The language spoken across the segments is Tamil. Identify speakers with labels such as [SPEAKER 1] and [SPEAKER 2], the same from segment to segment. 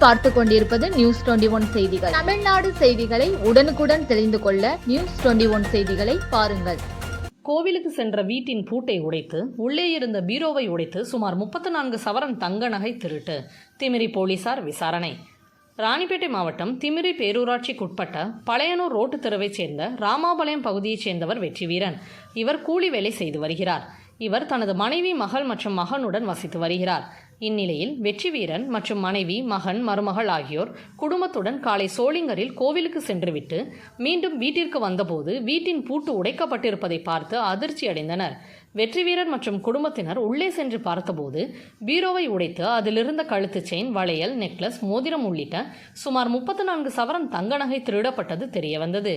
[SPEAKER 1] நீங்கள் பார்த்து கொண்டிருப்பது நியூஸ் 21 செய்திகள். தமிழ்நாடு செய்திகளை உடனுக்குடன் தெரிந்து கொள்ள நியூஸ் 21 செய்திகளை பாருங்கள்.
[SPEAKER 2] கோவிலுக்கு சென்ற வீட்டின் பூட்டை உடைத்து உள்ளே இருந்த பீரோவை உடைத்து சுமார் 34 சவரன் தங்க நகை திருட்டு. திமிரி போலீசார் விசாரணை. ராணிப்பேட்டை மாவட்டம் திமிரி பேரூராட்சிக்குட்பட்ட பழையனூர் ரோட்டு தெருவைச் சேர்ந்த ராமாபாளையம் பகுதியைச் சேர்ந்தவர் வெற்றிவீரன். இவர் கூலி வேலை செய்து வருகிறார். இவர் தனது மனைவி, மகள் மற்றும் மகனுடன் வசித்து வருகிறார். இந்நிலையில் வெற்றிவீரன் மற்றும் மனைவி, மகன், மருமகள் ஆகியோர் குடும்பத்துடன் காலை சோளிங்கரில் கோவிலுக்கு சென்றுவிட்டு மீண்டும் வீட்டிற்கு வந்தபோது வீட்டின் பூட்டு உடைக்கப்பட்டிருப்பதை பார்த்து அதிர்ச்சி அடைந்தனர். வெற்றிவீரன் மற்றும் குடும்பத்தினர் உள்ளே சென்று பார்த்தபோது பீரோவை உடைத்து அதிலிருந்த கழுத்து செயின், வளையல், நெக்லஸ், மோதிரம் உள்ளிட்ட சுமார் 34 சவரன் தங்க நகை திருடப்பட்டது தெரியவந்தது.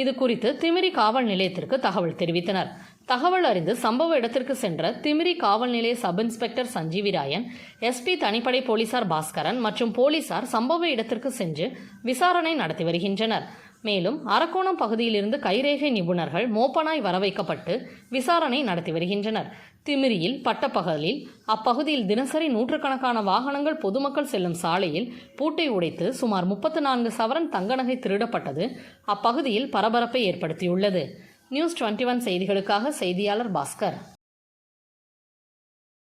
[SPEAKER 2] இது குறித்து திமிரி காவல் நிலையத்திற்கு தகவல் தெரிவித்தனர். தகவல் அறிந்து சம்பவ இடத்திற்கு சென்ற திமிரி காவல் நிலைய சப் இன்ஸ்பெக்டர் சஞ்சீவிராயன், SP தனிப்படை போலீசார் பாஸ்கரன் மற்றும் போலீசார் சம்பவ இடத்திற்கு சென்று விசாரணை நடத்தி வருகின்றனர். மேலும் அரக்கோணம் பகுதியிலிருந்து கைரேகை நிபுணர்கள் மோப்பனாய் வரவைக்கப்பட்டு விசாரணை நடத்தி வருகின்றனர். திமிரியில் பட்டப்பகலில் அப்பகுதியில் தினசரி நூற்றுக்கணக்கான வாகனங்கள் பொதுமக்கள் செல்லும் சாலையில் பூட்டை உடைத்து சுமார் 34 சவரன் தங்க நகை திருடப்பட்டது அப்பகுதியில் பரபரப்பை ஏற்படுத்தியுள்ளது. நியூஸ் 21 செய்திகளுக்காக செய்தியாளர் பாஸ்கர்.